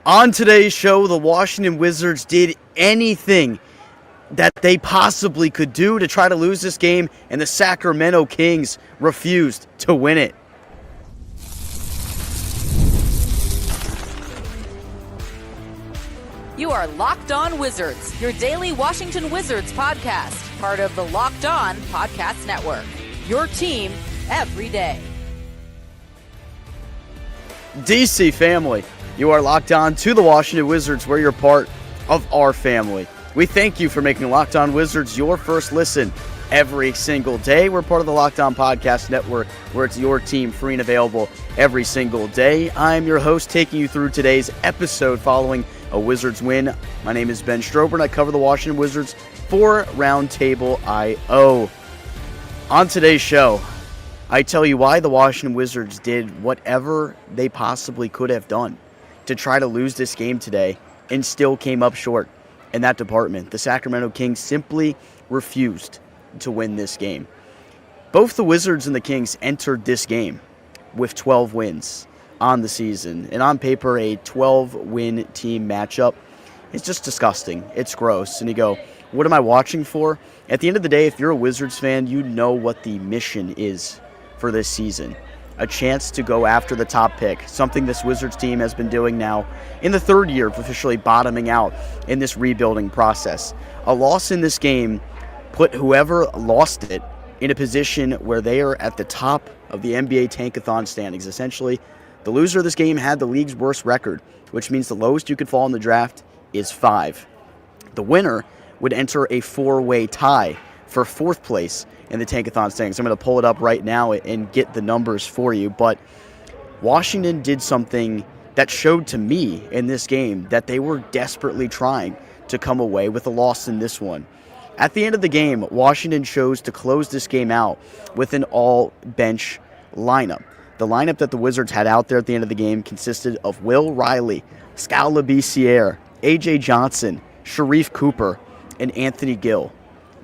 On today's show, the Washington Wizards did anything that they possibly could do to try to lose this game, and the Sacramento Kings refused to win it. You are Locked On Wizards, your daily Washington Wizards podcast, part of the Locked On Podcast Network. Your team every day. DC family, you are locked on to the Washington Wizards, where you're part of our family. We thank you for making Locked On Wizards your first listen every single day. We're part of the Locked On Podcast Network, where it's your team free and available every single day. I'm your host, taking you through today's episode following a Wizards win. My name is Ben Strober, and I cover the Washington Wizards for Roundtable IO. On today's show, I tell you why the Washington Wizards did whatever they possibly could have done to try to lose this game today and still came up short in that department. The Sacramento Kings simply refused to win this game. Both the Wizards and the Kings entered this game with 12 wins on the season, and on paper, a 12-win team matchup. It's just disgusting. It's gross. And you go, what am I watching for? At the end of the day, if you're a Wizards fan, you know what the mission is for this season. A chance to go after the top pick, something this Wizards team has been doing now in the third year of officially bottoming out in this rebuilding process. A loss in this game put whoever lost it in a position where they are at the top of the NBA tankathon standings. Essentially, the loser of this game had the league's worst record, which means the lowest you could fall in the draft is 5. The winner would enter a 4-way tie for 4th place in the tankathon standings. I'm going to pull it up right now and get the numbers for you, but Washington did something that showed to me in this game that they were desperately trying to come away with a loss in this one. At the end of the game, Washington chose to close this game out with an all-bench lineup. The lineup that the Wizards had out there at the end of the game consisted of Will Riley, Skal Labissiere, A.J. Johnson, Sharif Cooper, and Anthony Gill.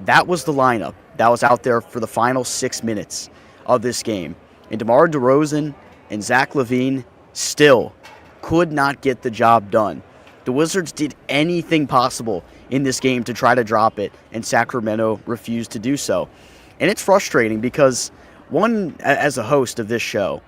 That was the lineup that was out there for the final 6 minutes of this game. And DeMar DeRozan and Zach LaVine still could not get the job done. The Wizards did anything possible in this game to try to drop it, and Sacramento refused to do so. And it's frustrating because, one, as a host of this show,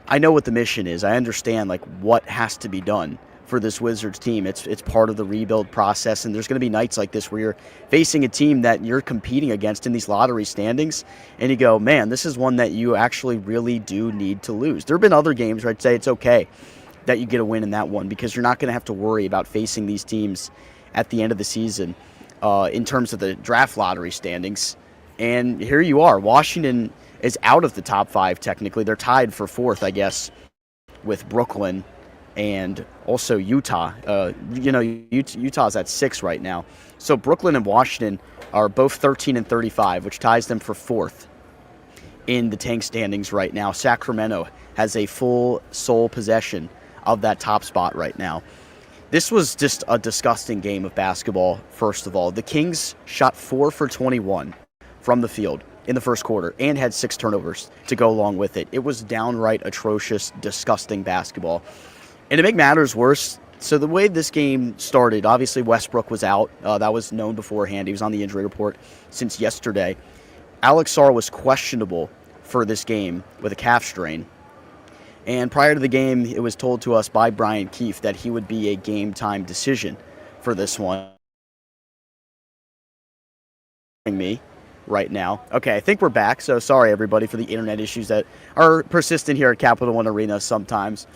I know what the mission is. I understand what has to be done for this Wizards team. It's part of the rebuild process, and there's going to be nights like this where you're facing a team that you're competing against in these lottery standings, and you go, man, this is one that you actually really do need to lose. There have been other games where I'd say it's okay that you get a win in that one because you're not going to have to worry about facing these teams at the end of the season in terms of the draft lottery standings. And here you are. Washington is out of the top 5 technically. They're tied for 4th, I guess, with Brooklyn and also Utah. Utah's at 6 right now. So Brooklyn and Washington are both 13 and 35, which ties them for 4th in the tank standings right now. Sacramento has a full sole possession of that top spot right now. This was just a disgusting game of basketball, first of all. The Kings shot 4 for 21 from the field in the first quarter and had 6 turnovers to go along with it. It was downright atrocious, disgusting basketball. And to make matters worse, so the way this game started, obviously Westbrook was out. That was known beforehand. He was on the injury report since yesterday. Alex Sarr was questionable for this game with a calf strain. And prior to the game, it was told to us by Brian Keefe that he would be a game-time decision for this one. Me right now. Okay, I think we're back, so sorry everybody for the internet issues that are persistent here at Capital One Arena sometimes.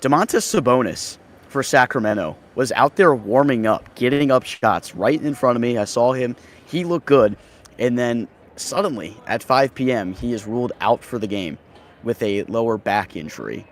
Domantas Sabonis for Sacramento was out there warming up, getting up shots right in front of me. I saw him. He looked good. And then suddenly at 5 p.m., he is ruled out for the game with a lower back injury.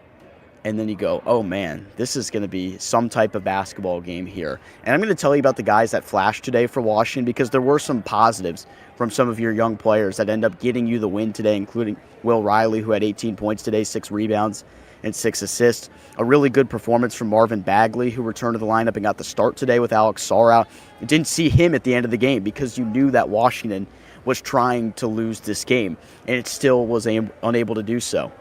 And then you go, oh man, this is going to be some type of basketball game here. And I'm going to tell you about the guys that flashed today for Washington because there were some positives from some of your young players that end up getting you the win today, including Will Riley, who had 18 points today, 6 rebounds, and 6 assists. A really good performance from Marvin Bagley, who returned to the lineup and got the start today with Alex Sarr out. You didn't see him at the end of the game because you knew that Washington was trying to lose this game, and it still was unable to do so.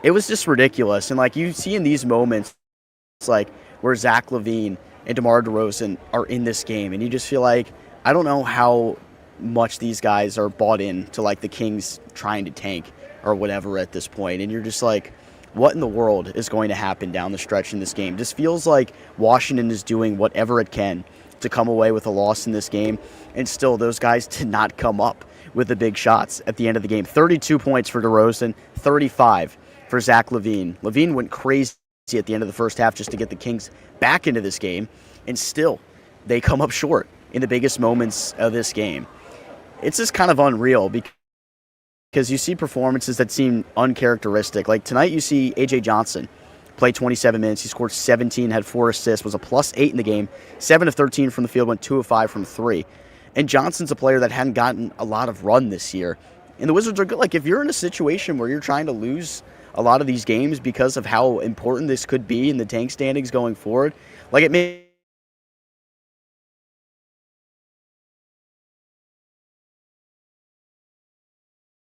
It was just ridiculous. And like you see in these moments, like where Zach LaVine and DeMar DeRozan are in this game, and you just feel like, I don't know how much these guys are bought in to like the Kings trying to tank or whatever at this point, and you're just like, what in the world is going to happen down the stretch in this game? Just feels like Washington is doing whatever it can to come away with a loss in this game, and still those guys did not come up with the big shots at the end of the game. 32 points for DeRozan, 35 for Zach LaVine. LaVine went crazy at the end of the first half just to get the Kings back into this game, and still they come up short in the biggest moments of this game. It's just kind of unreal because you see performances that seem uncharacteristic. Like tonight you see A.J. Johnson play 27 minutes. He scored 17, had 4 assists, was a +8 in the game, 7 of 13 from the field, went 2 of 5 from 3. And Johnson's a player that hadn't gotten a lot of run this year. And the Wizards are good. Like if you're in a situation where you're trying to lose a lot of these games because of how important this could be in the tank standings going forward, like it may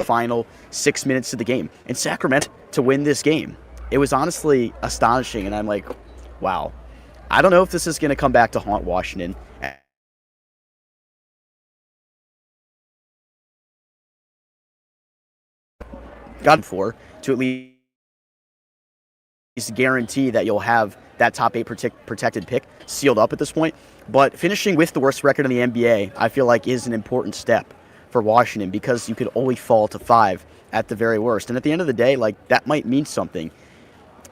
final 6 minutes of the game in Sacramento to win this game. It was honestly astonishing, and I'm like, wow. I don't know if this is going to come back to haunt Washington. Gotten for to at least guarantee that you'll have that top 8 protected pick sealed up at this point. But finishing with the worst record in the NBA, I feel like is an important step for Washington, because you could only fall to 5 at the very worst. And at the end of the day, like that might mean something.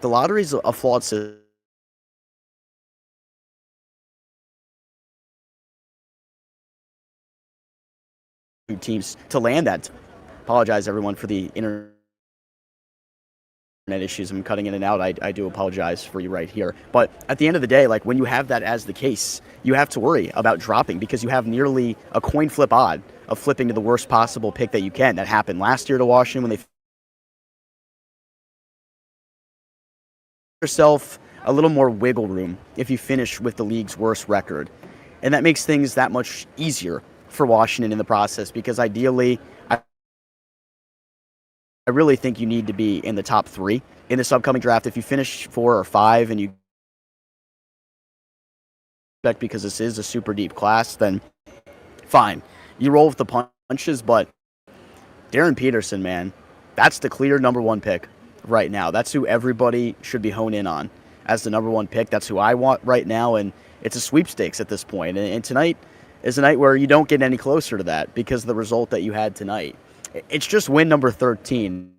The lottery's a flawed system. Teams to land that. Apologize everyone for the internet issues. I'm cutting in and out. I do apologize for you right here. But at the end of the day, like when you have that as the case, you have to worry about dropping, because you have nearly a coin flip odd of flipping to the worst possible pick that you can. That happened last year to Washington when they yourself a little more wiggle room if you finish with the league's worst record. And that makes things that much easier for Washington in the process, because ideally, I really think you need to be in the top 3 in this upcoming draft. If you finish 4 or 5 and you expect, because this is a super deep class, then fine. You roll with the punches, but Darren Peterson, man, that's the clear number 1 pick right now. That's who everybody should be honed in on as the number 1 pick. That's who I want right now, and it's a sweepstakes at this point. And tonight is a night where you don't get any closer to that because of the result that you had tonight. It's just win number 13.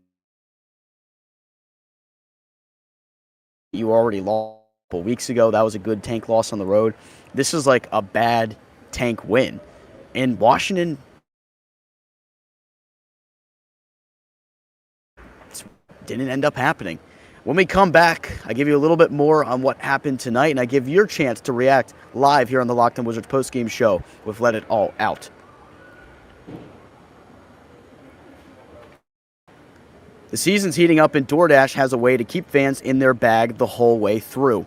You already lost a couple weeks ago. That was a good tank loss on the road. This is like a bad tank win. And Washington didn't end up happening. When we come back, I give you a little bit more on what happened tonight, and I give your chance to react live here on the Locked On Wizards postgame show with Let It All Out. The season's heating up, and DoorDash has a way to keep fans in their bag the whole way through.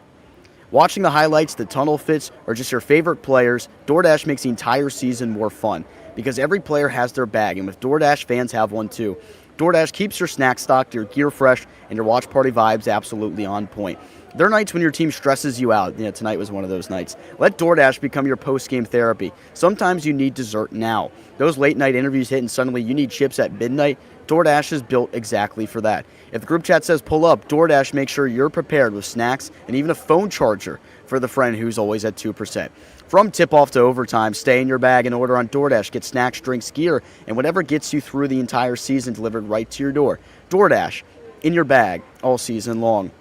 Watching the highlights, the tunnel fits, or just your favorite players, DoorDash makes the entire season more fun, because every player has their bag, and with DoorDash, fans have one too. DoorDash keeps your snack stocked, your gear fresh, and your watch party vibes absolutely on point. There are nights when your team stresses you out. Tonight was one of those nights. Let DoorDash become your post-game therapy. Sometimes you need dessert now. Those late-night interviews hit and suddenly you need chips at midnight. DoorDash is built exactly for that. If the group chat says pull up, DoorDash makes sure you're prepared with snacks and even a phone charger for the friend who's always at 2%. From tip-off to overtime, stay in your bag and order on DoorDash. Get snacks, drinks, gear, and whatever gets you through the entire season delivered right to your door. DoorDash, in your bag all season long.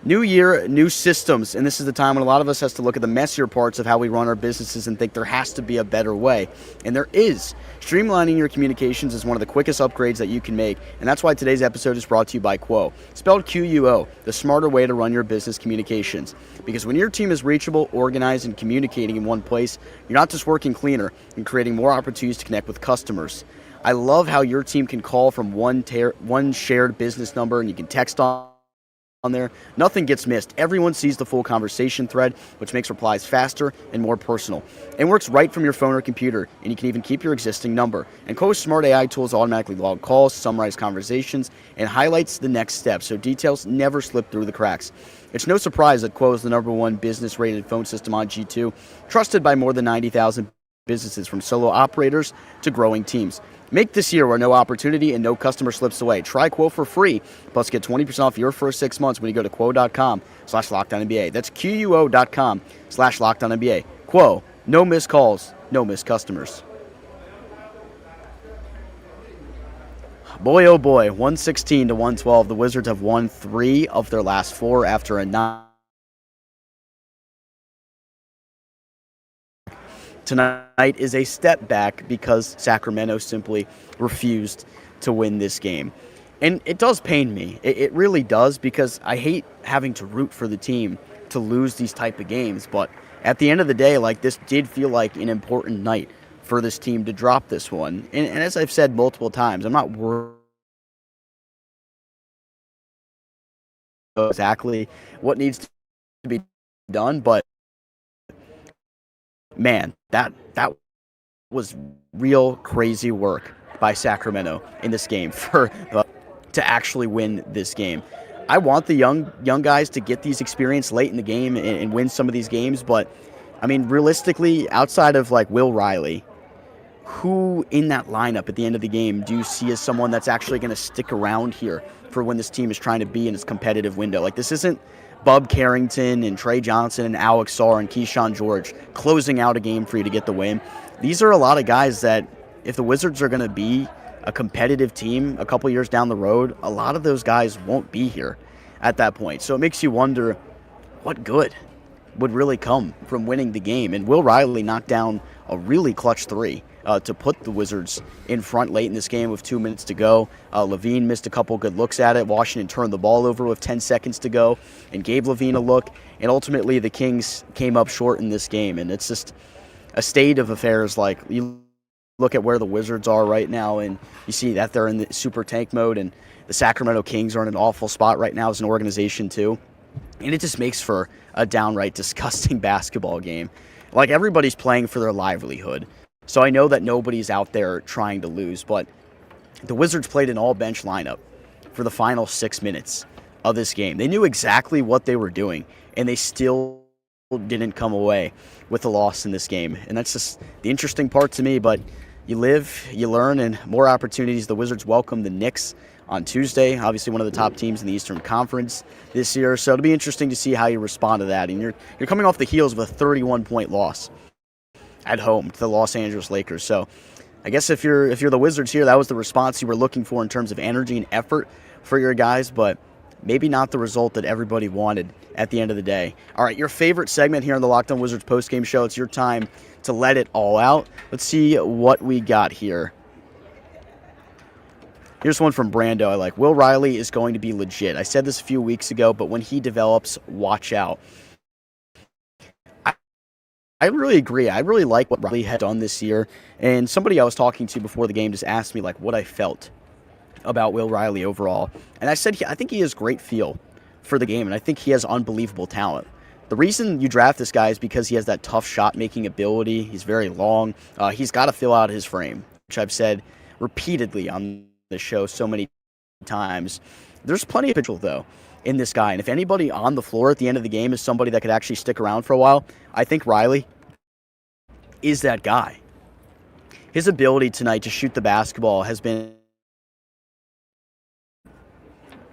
New year, new systems, and this is the time when a lot of us has to look at the messier parts of how we run our businesses and think there has to be a better way. And there is. Streamlining your communications is one of the quickest upgrades that you can make, and that's why today's episode is brought to you by Quo, spelled Q-U-O, the smarter way to run your business communications. Because when your team is reachable, organized, and communicating in one place, you're not just working cleaner and creating more opportunities to connect with customers. I love how your team can call from one shared business number, and you can text on there, nothing gets missed. Everyone sees the full conversation thread, which makes replies faster and more personal. It works right from your phone or computer, and you can even keep your existing number. And Quo's smart AI tools automatically log calls, summarize conversations, and highlights the next step, so details never slip through the cracks. It's no surprise that Quo is the #1 business-rated phone system on G2, trusted by more than 90,000 businesses, from solo operators to growing teams. Make this year where no opportunity and no customer slips away. Try Quo for free, plus get 20% off your first 6 months when you go to quo.com/LockedOnNBA. That's QUO.com/LockedOnNBA. Quo, no missed calls, no missed customers. Boy, oh boy, 116 to 112. The Wizards have won 3 of their last 4 after a 9. Tonight is a step back because Sacramento simply refused to win this game. And it does pain me. It really does, because I hate having to root for the team to lose these type of games. But at the end of the day, this did feel like an important night for this team to drop this one. And as I've said multiple times, I'm not worried exactly what needs to be done, but man, that was real crazy work by Sacramento in this game to actually win this game. I want the young guys to get these experience late in the game and win some of these games, but I mean, realistically, outside of Will Riley, who in that lineup at the end of the game do you see as someone that's actually going to stick around here for when this team is trying to be in its competitive window? This isn't Bub Carrington and Trey Johnson and Alex Sarr and Keyshawn George closing out a game for you to get the win. These are a lot of guys that, if the Wizards are going to be a competitive team a couple years down the road, a lot of those guys won't be here at that point. So it makes you wonder what good would really come from winning the game. And Will Riley knocked down a really clutch 3 to put the Wizards in front late in this game with 2 minutes to go. Levine missed a couple good looks at it. Washington turned the ball over with 10 seconds to go and gave Levine a look. And ultimately, the Kings came up short in this game. And it's just a state of affairs. You look at where the Wizards are right now, and you see that they're in the super tank mode, and the Sacramento Kings are in an awful spot right now as an organization too. And it just makes for a downright disgusting basketball game. Everybody's playing for their livelihood. So I know that nobody's out there trying to lose, but the Wizards played an all-bench lineup for the final 6 minutes of this game. They knew exactly what they were doing, and they still didn't come away with a loss in this game. And that's just the interesting part to me, but you live, you learn, and more opportunities. The Wizards welcome the Knicks on Tuesday, obviously one of the top teams in the Eastern Conference this year. So it'll be interesting to see how you respond to that. And you're coming off the heels of a 31-point loss at home to the Los Angeles Lakers. So I guess if you're the Wizards here, that was the response you were looking for in terms of energy and effort for your guys, but maybe not the result that everybody wanted at the end of the day. All right, your favorite segment here on the Locked On Wizards postgame show. It's your time to let it all out. Let's see what we got here. Here's one from Brando I like. Will Riley is going to be legit. I said this a few weeks ago, but when he develops, watch out. I really agree. I really like what Riley had done this year. And somebody I was talking to before the game just asked me what I felt about Will Riley overall. And I said I think he has great feel for the game, and I think he has unbelievable talent. The reason you draft this guy is because he has that tough shot-making ability. He's very long. He's got to fill out his frame, which I've said repeatedly on the show so many times. There's plenty of potential, though, in this guy. And if anybody on the floor at the end of the game is somebody that could actually stick around for a while, I think Riley is that guy. His ability tonight to shoot the basketball has been...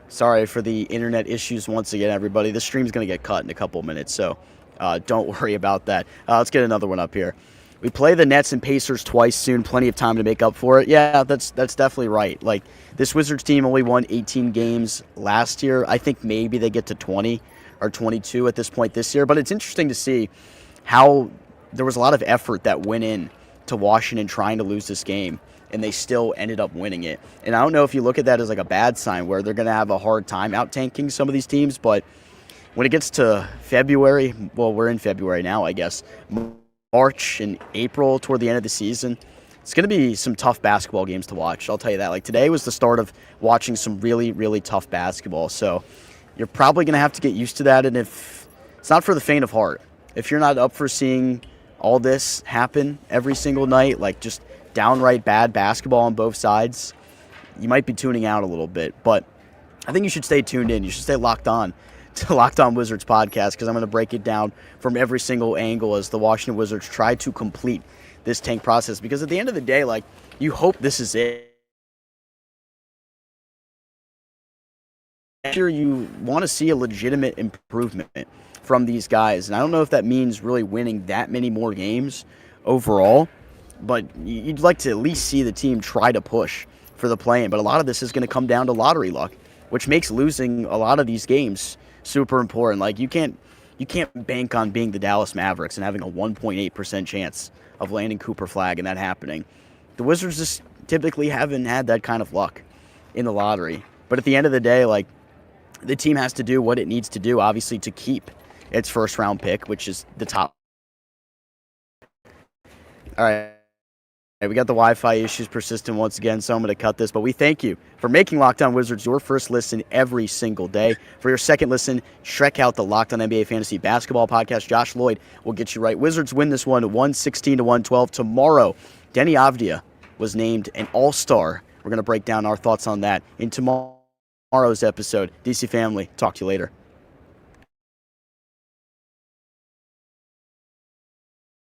Sorry for the internet issues once again, everybody. The stream's going to get cut in a couple minutes, so don't worry about that. Let's get another one up here. We play the Nets and Pacers twice soon. Plenty of time to make up for it. Yeah, that's definitely right. This Wizards team only won 18 games last year. I think maybe they get to 20 or 22 at this point this year. But it's interesting to see how there was a lot of effort that went in to Washington trying to lose this game, and they still ended up winning it. And I don't know if you look at that as a bad sign where they're going to have a hard time out-tanking some of these teams, but when it gets to February, well, we're in February now, I guess, March and April toward the end of the season, it's going to be some tough basketball games to watch. I'll tell you that. Today was the start of watching some really, really tough basketball. So, You're probably going to have to get used to that, and if it's not for the faint of heart, if you're not up for seeing all this happen every single night, like just downright bad basketball on both sides, you might be tuning out a little bit. But I think you should stay tuned in. You should stay locked on to Locked On Wizards podcast, because I'm going to break it down from every single angle as the Washington Wizards try to complete this tank process. Because at the end of the day, like, you hope this is it. Sure, you want to see a legitimate improvement from these guys, and I don't know if that means really winning that many more games overall, but you'd like to at least see the team try to push for the play-in. But a lot of this is going to come down to lottery luck, which makes losing a lot of these games super important. Like, you can't bank on being the Dallas Mavericks and having a 1.8% chance of landing Cooper Flagg and that happening. The Wizards just typically haven't had that kind of luck in the lottery. But at the end of the day, like, the team has to do what it needs to do, obviously, to keep its first-round pick, which is the top. All right. We got the Wi-Fi issues persistent once again, so I'm going to cut this. But we thank you for making Locked On Wizards your first listen every single day. For your second listen, check out the Locked On NBA Fantasy Basketball podcast. Josh Lloyd will get you right. Wizards win this one 116-112. Tomorrow, Denny Avdia was named an All-Star. We're going to break down our thoughts on that in tomorrow's episode. DC family, talk to you later.